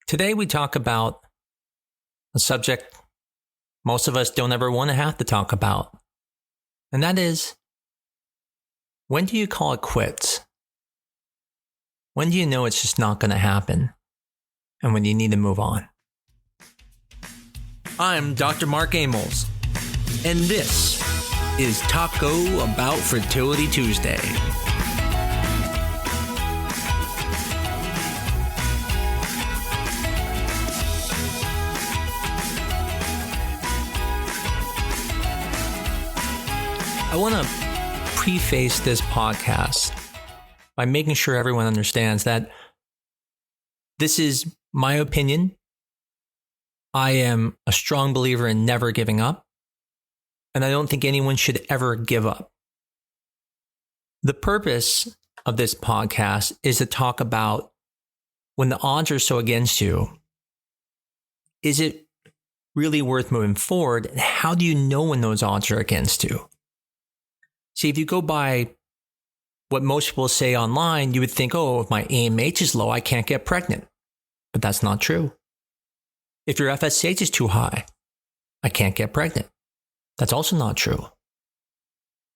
Today we talk about a subject most of us don't ever want to have to talk about. And that is, when do you call it quits? When do you know it's just not going to happen? And when you need to move on? I'm Dr. Mark Amos, and this is Taco About Fertility Tuesday. I want to preface this podcast by making sure everyone understands that this is my opinion. I am a strong believer in never giving up, and I don't think anyone should ever give up. The purpose of this podcast is to talk about when the odds are so against you, is it really worth moving forward? And how do you know when those odds are against you? See, if you go by what most people say online, you would think, oh, if my AMH is low, I can't get pregnant. But that's not true. If your FSH is too high, I can't get pregnant. That's also not true.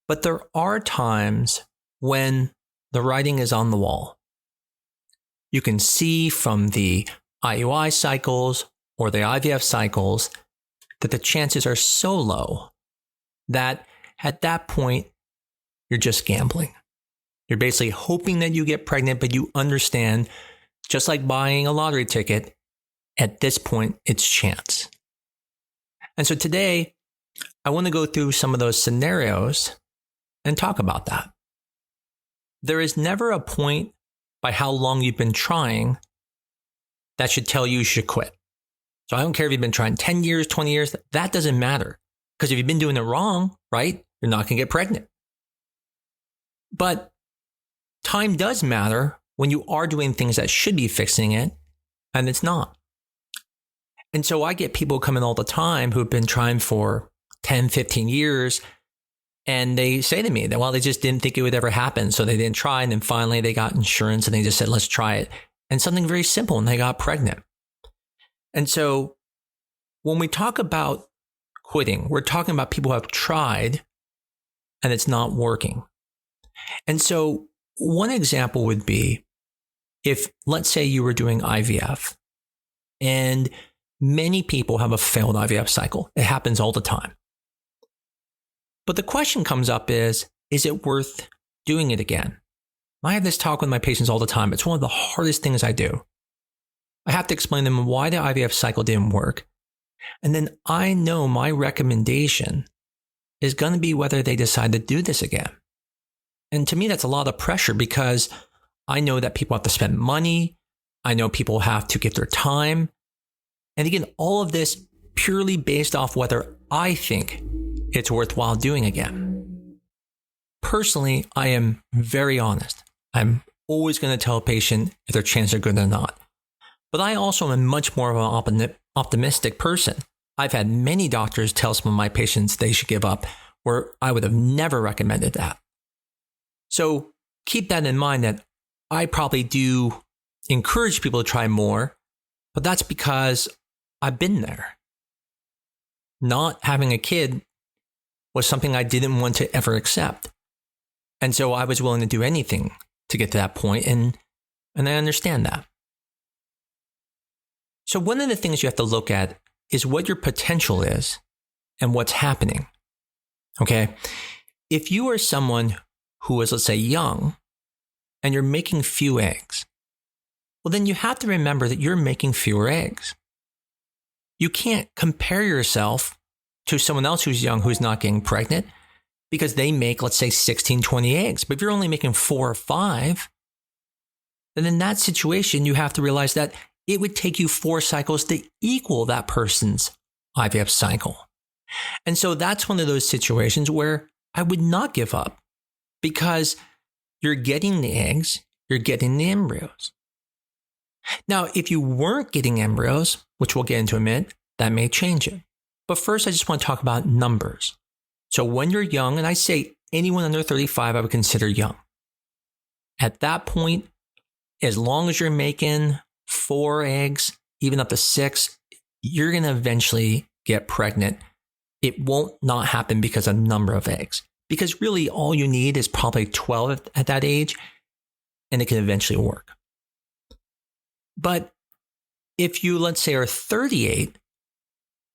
But there are times when the writing is on the wall. You can see from the IUI cycles or the IVF cycles that the chances are so low that at that point, you're just gambling. You're basically hoping that you get pregnant, but you understand, just like buying a lottery ticket, at this point, it's chance. And so today, I want to go through some of those scenarios and talk about that. There is never a point by how long you've been trying that should tell you should quit. So I don't care if you've been trying 10 years, 20 years, that doesn't matter. Because if you've been doing it wrong, right, you're not going to get pregnant. But time does matter when you are doing things that should be fixing it, and it's not. And so I get people coming all the time who've been trying for 10, 15 years, and they say to me that, well, they just didn't think it would ever happen, so they didn't try, and then finally they got insurance, and they just said, let's try it. And something very simple, and they got pregnant. And so when we talk about quitting, we're talking about people who have tried, and it's not working. And so one example would be if, let's say you were doing IVF, and many people have a failed IVF cycle. It happens all the time. But the question comes up is it worth doing it again? I have this talk with my patients all the time. It's one of the hardest things I do. I have to explain to them why the IVF cycle didn't work. And then I know my recommendation is going to be whether they decide to do this again. And to me, that's a lot of pressure because I know that people have to spend money. I know people have to give their time. And again, all of this purely based off whether I think it's worthwhile doing again. Personally, I am very honest. I'm always going to tell a patient if their chances are good or not. But I also am much more of an optimistic person. I've had many doctors tell some of my patients they should give up where I would have never recommended that. So keep that in mind that I probably do encourage people to try more, but that's because I've been there. Not having a kid was something I didn't want to ever accept. And so I was willing to do anything to get to that point, and I understand that. So one of the things you have to look at is what your potential is and what's happening. Okay? If you are someone who is, let's say, young, and you're making few eggs, well, then you have to remember that you're making fewer eggs. You can't compare yourself to someone else who's young who's not getting pregnant because they make, let's say, 16, 20 eggs. But if you're only making 4 or 5, then in that situation, you have to realize that it would take you 4 cycles to equal that person's IVF cycle. And so that's one of those situations where I would not give up. Because you're getting the eggs, you're getting the embryos. Now, if you weren't getting embryos, which we'll get into in a minute, that may change it. But first, I just want to talk about numbers. So when you're young, and I say anyone under 35, I would consider young. At that point, as long as you're making 4 eggs, even up to 6, you're going to eventually get pregnant. It won't not happen because of number of eggs. Because really all you need is probably 12 at that age, and it can eventually work. But if you, let's say, are 38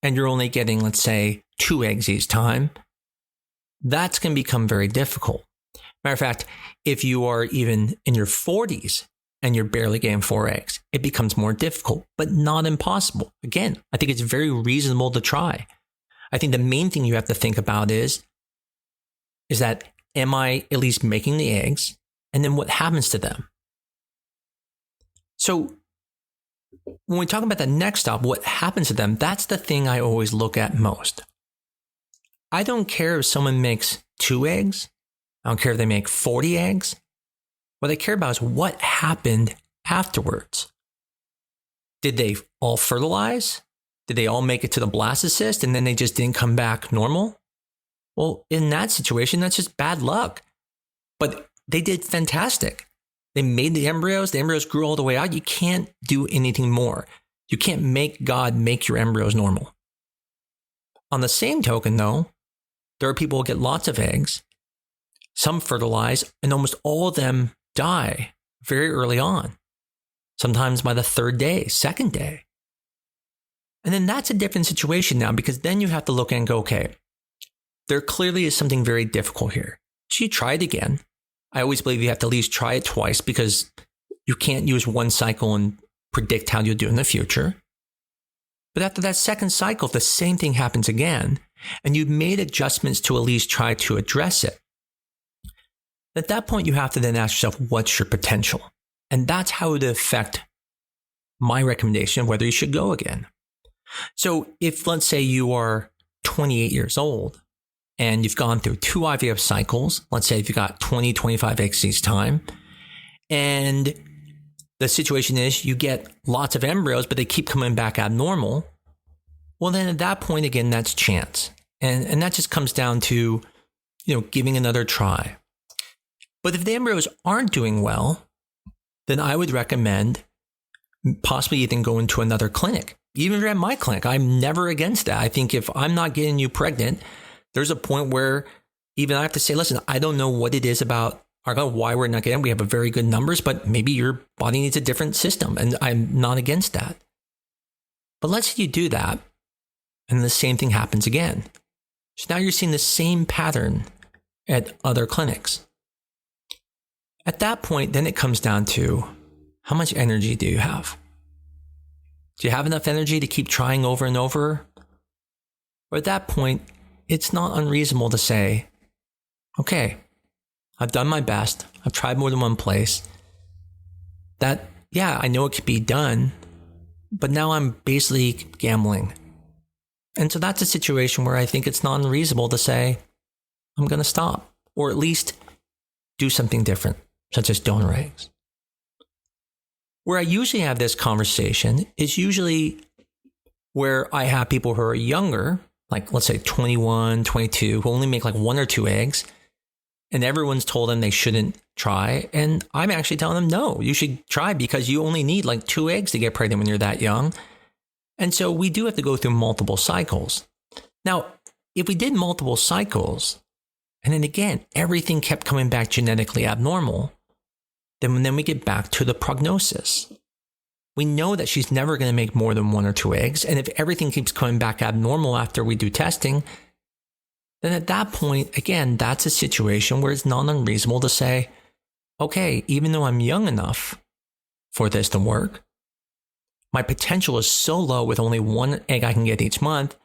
and you're only getting, let's say, 2 eggs each time, that's going to become very difficult. Matter of fact, if you are even in your 40s and you're barely getting 4 eggs, it becomes more difficult, but not impossible. Again, I think it's very reasonable to try. I think the main thing you have to think about is that am I at least making the eggs? And then what happens to them? So when we talk about the next stop, what happens to them, that's the thing I always look at most. I don't care if someone makes 2 eggs. I don't care if they make 40 eggs. What I care about is what happened afterwards. Did they all fertilize? Did they all make it to the blastocyst and then they just didn't come back normal? Well, in that situation, that's just bad luck. But they did fantastic. They made the embryos grew all the way out. You can't do anything more. You can't make God make your embryos normal. On the same token, though, there are people who get lots of eggs, some fertilize, and almost all of them die very early on, sometimes by the 3rd day, 2nd day. And then that's a different situation now, because then you have to look and go, okay, there clearly is something very difficult here. So you try it again. I always believe you have to at least try it twice, because you can't use one cycle and predict how you'll do in the future. But after that 2nd cycle, if the same thing happens again, and you've made adjustments to at least try to address it, at that point, you have to then ask yourself, what's your potential? And that's how it would affect my recommendation of whether you should go again. So if, let's say, you are 28 years old and you've gone through 2 IVF cycles, let's say if you got 20, 25 eggs each time, and the situation is you get lots of embryos, but they keep coming back abnormal, well, then at that point, again, that's chance. And that just comes down to, giving another try. But if the embryos aren't doing well, then I would recommend possibly even going to another clinic. Even at my clinic, I'm never against that. I think if I'm not getting you pregnant, there's a point where even I have to say, listen, I don't know what it is about why we're not getting, we have a very good numbers, but maybe your body needs a different system, and I'm not against that. But let's say you do that, and the same thing happens again. So now you're seeing the same pattern at other clinics. At that point, then it comes down to how much energy do you have? Do you have enough energy to keep trying over and over? Or at that point, it's not unreasonable to say, okay, I've done my best. I've tried more than one place. That, yeah, I know it could be done, but now I'm basically gambling. And so that's a situation where I think it's not unreasonable to say, I'm going to stop, or at least do something different, such as donor eggs. Where I usually have this conversation is usually where I have people who are younger, like let's say 21, 22, who only make like 1 or 2 eggs, and everyone's told them they shouldn't try. And I'm actually telling them, no, you should try, because you only need like 2 eggs to get pregnant when you're that young. And so we do have to go through multiple cycles. Now, if we did multiple cycles, and then again, everything kept coming back genetically abnormal, then we get back to the prognosis. We know that she's never going to make more than 1 or 2 eggs. And if everything keeps coming back abnormal after we do testing, then at that point, again, that's a situation where it's not unreasonable to say, okay, even though I'm young enough for this to work, my potential is so low with only 1 egg I can get each month,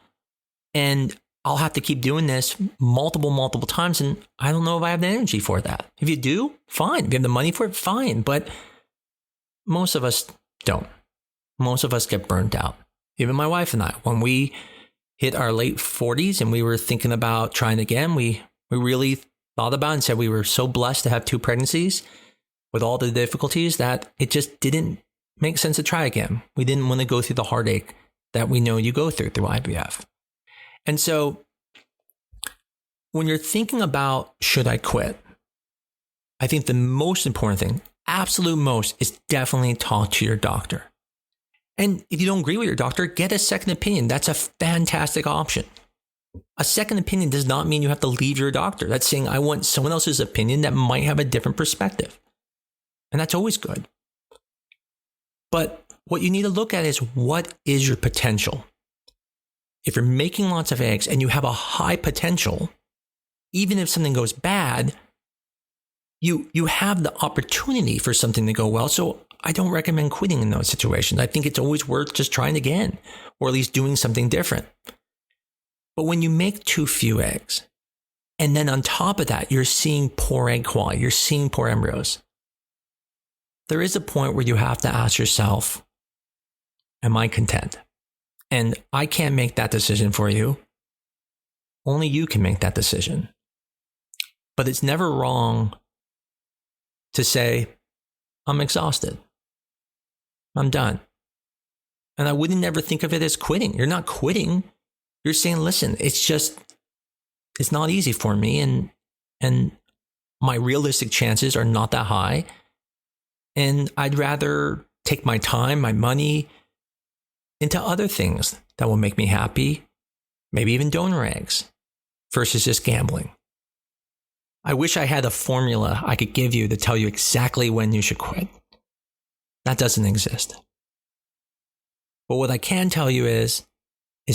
and I'll have to keep doing this multiple times, and I don't know if I have the energy for that. If you do, fine. If you have the money for it, fine. But most of us don't. Most of us get burnt out. Even my wife and I, when we hit our late 40s and we were thinking about trying again, we really thought about it and said we were so blessed to have 2 pregnancies with all the difficulties that it just didn't make sense to try again. We didn't want to go through the heartache that we know you go through IVF. And so when you're thinking about, should I quit? I think the most important thing, absolute most, is definitely talk to your doctor. And if you don't agree with your doctor, get a second opinion. That's a fantastic option. A second opinion does not mean you have to leave your doctor. That's saying I want someone else's opinion that might have a different perspective. And that's always good. But what you need to look at is, what is your potential? If you're making lots of eggs and you have a high potential, even if something goes bad, you have the opportunity for something to go well. So I don't recommend quitting in those situations. I think it's always worth just trying again, or at least doing something different. But when you make too few eggs, and then on top of that, you're seeing poor egg quality, you're seeing poor embryos, there is a point where you have to ask yourself, am I content? And I can't make that decision for you. Only you can make that decision. But it's never wrong to say, I'm exhausted. I'm done. And I wouldn't never think of it as quitting. You're not quitting. You're saying, listen, it's not easy for me. And my realistic chances are not that high. And I'd rather take my time, my money into other things that will make me happy, maybe even donor eggs, versus just gambling. I wish I had a formula I could give you to tell you exactly when you should quit. That doesn't exist. But what I can tell you is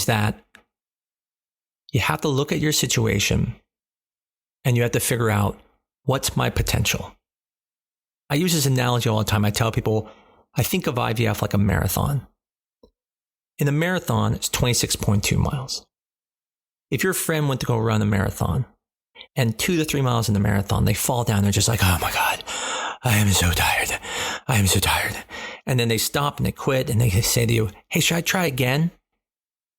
that you have to look at your situation and you have to figure out, what's my potential? I use this analogy all the time. I tell people, I think of IVF like a marathon. In a marathon, it's 26.2 miles. If your friend went to go run a marathon, and 2 to 3 miles in the marathon, they fall down, they're just like, oh my God, I am so tired. I am so tired. And then they stop and they quit and they say to you, hey, should I try again?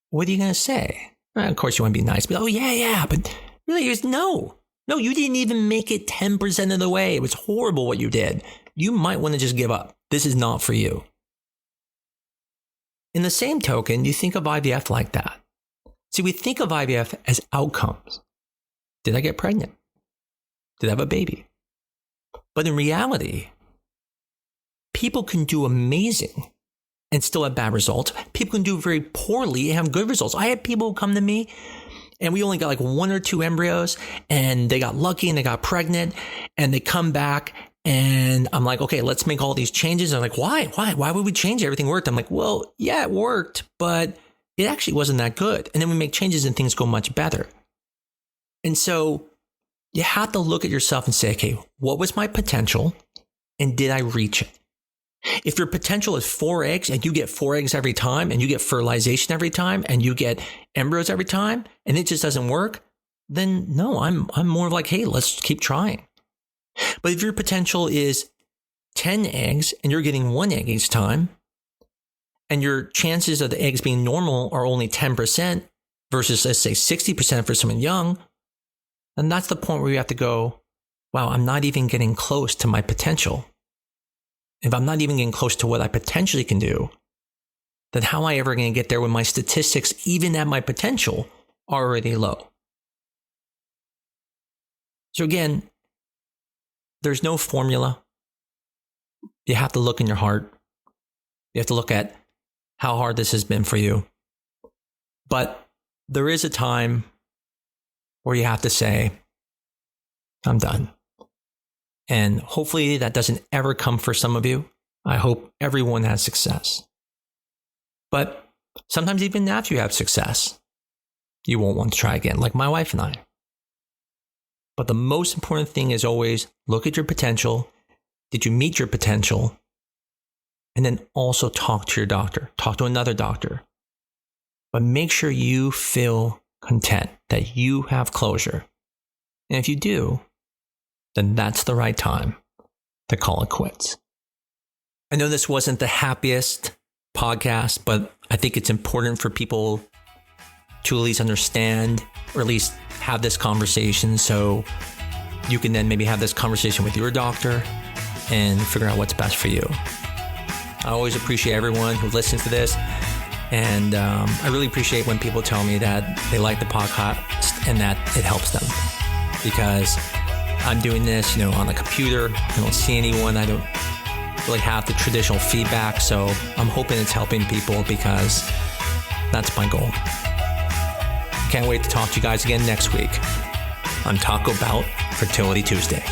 What are you going to say? Well, of course you want to be nice, but oh yeah, but really no, you didn't even make it 10% of the way. It was horrible what you did. You might want to just give up. This is not for you. In the same token, you think of IVF like that. See, we think of IVF as outcomes. Did I get pregnant? Did I have a baby? But in reality, people can do amazing and still have bad results. People can do very poorly and have good results. I had people come to me and we only got like 1 or 2 embryos and they got lucky and they got pregnant and they come back and I'm like, okay, let's make all these changes. And they're like, why would we change? Everything worked. I'm like, well, yeah, it worked, but it actually wasn't that good. And then we make changes and things go much better. And so you have to look at yourself and say, okay, what was my potential and did I reach it? If your potential is 4 eggs and you get 4 eggs every time and you get fertilization every time and you get embryos every time and it just doesn't work, then no, I'm more like, hey, let's keep trying. But if your potential is 10 eggs and you're getting 1 egg each time and your chances of the eggs being normal are only 10% versus, let's say, 60% for someone young, then that's the point where you have to go, wow, I'm not even getting close to my potential. If I'm not even getting close to what I potentially can do, then how am I ever going to get there when my statistics, even at my potential, are already low? So again, there's no formula. You have to look in your heart. You have to look at how hard this has been for you. But there is a time where you have to say, I'm done. And hopefully that doesn't ever come for some of you. I hope everyone has success. But sometimes even after you have success, you won't want to try again, like my wife and I. But the most important thing is always look at your potential. Did you meet your potential? And then also talk to your doctor. Talk to another doctor. But make sure you feel content, that you have closure. And if you do, then that's the right time to call it quits. I know this wasn't the happiest podcast, but I think it's important for people to at least understand, or at least have this conversation, so you can then maybe have this conversation with your doctor and figure out what's best for you. I always appreciate everyone who listens to this. And I really appreciate when people tell me that they like the podcast and that it helps them, because I'm doing this, on the computer. I don't see anyone. I don't really have the traditional feedback. So I'm hoping it's helping people because that's my goal. Can't wait to talk to you guys again next week on Talk About Fertility Tuesday.